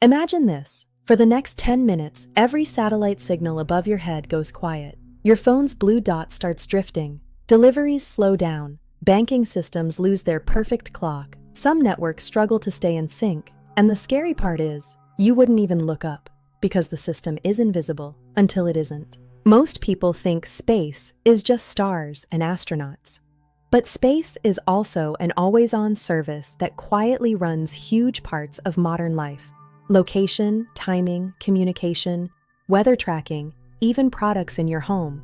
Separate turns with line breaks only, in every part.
Imagine this. For the next 10 minutes, every satellite signal above your head goes quiet. Your phone's blue dot starts drifting. Deliveries slow down. Banking systems lose their perfect clock. Some networks struggle to stay in sync. And the scary part is, you wouldn't even look up, because the system is invisible until it isn't. Most people think space is just stars and astronauts. But space is also an always-on service that quietly runs huge parts of modern life. Location, timing, communication, weather tracking, even products in your home.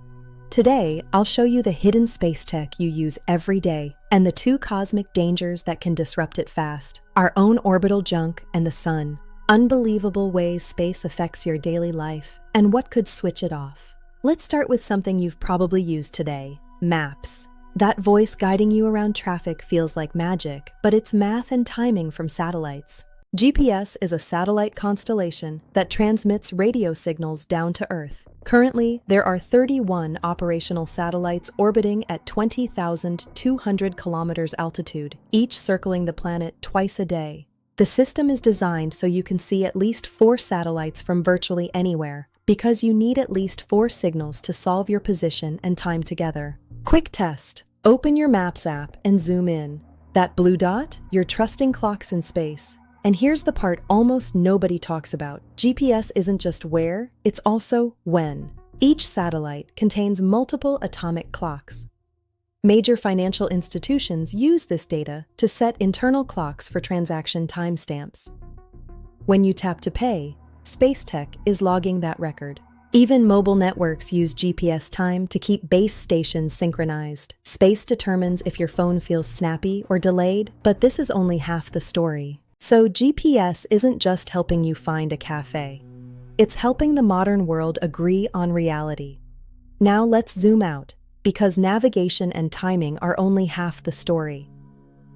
Today, I'll show you the hidden space tech you use every day and the two cosmic dangers that can disrupt it fast: our own orbital junk and the sun. Unbelievable ways space affects your daily life and what could switch it off. Let's start with something you've probably used today: maps. That voice guiding you around traffic feels like magic, but it's math and timing from satellites. GPS is a satellite constellation that transmits radio signals down to Earth. Currently, there are 31 operational satellites orbiting at 20,200 kilometers altitude, each circling the planet twice a day. The system is designed so you can see at least 4 satellites from virtually anywhere, because you need at least 4 signals to solve your position and time together. Quick test. Open your Maps app and zoom in. That blue dot? You're trusting clocks in space. And here's the part almost nobody talks about. GPS isn't just where, it's also when. Each satellite contains multiple atomic clocks. Major financial institutions use this data to set internal clocks for transaction timestamps. When you tap to pay, space tech is logging that record. Even mobile networks use GPS time to keep base stations synchronized. Space determines if your phone feels snappy or delayed, but this is only half the story. So GPS isn't just helping you find a cafe. It's helping the modern world agree on reality. Now let's zoom out, because navigation and timing are only half the story.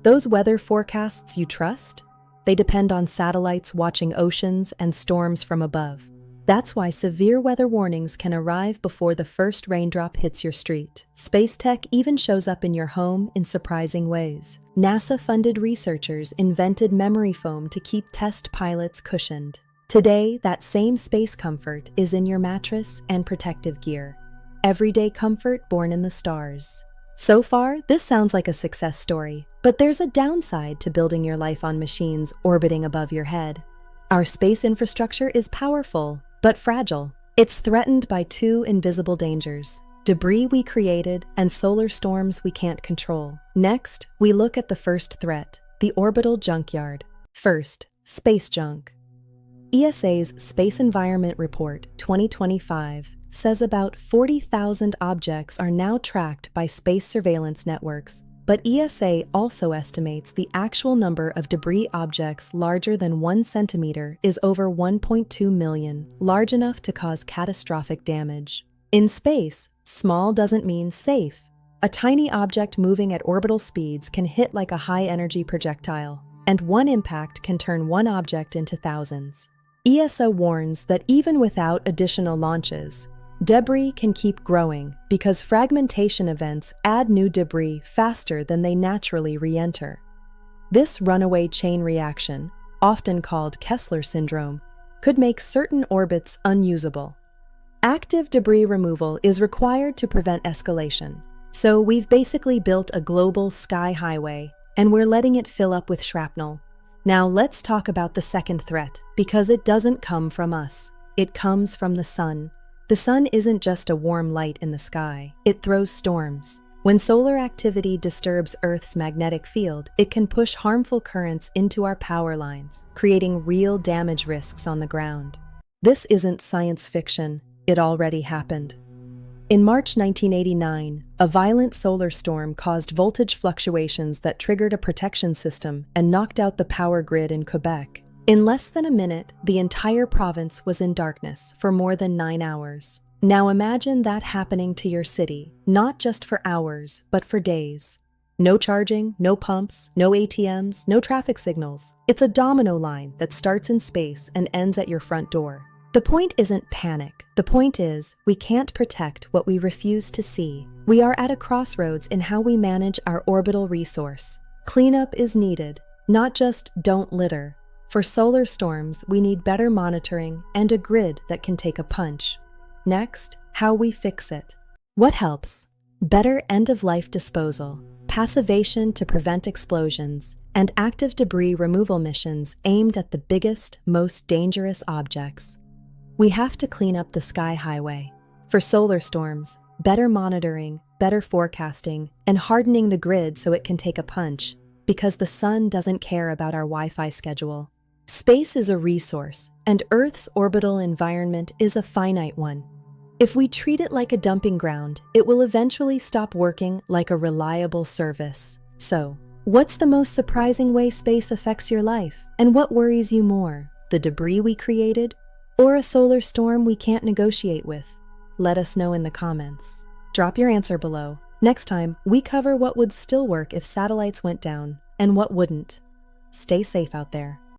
Those weather forecasts you trust? They depend on satellites watching oceans and storms from above. That's why severe weather warnings can arrive before the first raindrop hits your street. Space tech even shows up in your home in surprising ways. NASA-funded researchers invented memory foam to keep test pilots cushioned. Today, that same space comfort is in your mattress and protective gear. Everyday comfort born in the stars. So far, this sounds like a success story, but there's a downside to building your life on machines orbiting above your head. Our space infrastructure is powerful, but fragile. It's threatened by 2 invisible dangers: debris we created and solar storms we can't control. Next, we look at the first threat, the orbital junkyard. First, space junk. ESA's Space Environment Report 2025 says about 40,000 objects are now tracked by space surveillance networks. But ESA also estimates the actual number of debris objects larger than 1 centimeter is over 1.2 million, large enough to cause catastrophic damage. In space, small doesn't mean safe. A tiny object moving at orbital speeds can hit like a high-energy projectile, and one impact can turn one object into thousands. ESA warns that even without additional launches, debris can keep growing because fragmentation events add new debris faster than they naturally re-enter. This runaway chain reaction, often called Kessler syndrome, could make certain orbits unusable. Active debris removal is required to prevent escalation. So we've basically built a global sky highway, and we're letting it fill up with shrapnel. Now let's talk about the second threat, because it doesn't come from us. It comes from the sun. The sun isn't just a warm light in the sky. It throws storms. When solar activity disturbs Earth's magnetic field, it can push harmful currents into our power lines, creating real damage risks on the ground. This isn't science fiction. It already happened. In March 1989, a violent solar storm caused voltage fluctuations that triggered a protection system and knocked out the power grid in Quebec. In less than a minute, the entire province was in darkness for more than 9 hours. Now imagine that happening to your city, not just for hours, but for days. No charging, no pumps, no ATMs, no traffic signals. It's a domino line that starts in space and ends at your front door. The point isn't panic. The point is, we can't protect what we refuse to see. We are at a crossroads in how we manage our orbital resource. Cleanup is needed, not just don't litter. For solar storms, we need better monitoring and a grid that can take a punch. Next, how we fix it. What helps? Better end-of-life disposal, passivation to prevent explosions, and active debris removal missions aimed at the biggest, most dangerous objects. We have to clean up the sky highway. For solar storms, better monitoring, better forecasting, and hardening the grid so it can take a punch, because the sun doesn't care about our Wi-Fi schedule. Space is a resource, and Earth's orbital environment is a finite one. If we treat it like a dumping ground, it will eventually stop working like a reliable service. So, what's the most surprising way space affects your life? And what worries you more, the debris we created, or a solar storm we can't negotiate with? Let us know in the comments. Drop your answer below. Next time, we cover what would still work if satellites went down, and what wouldn't. Stay safe out there.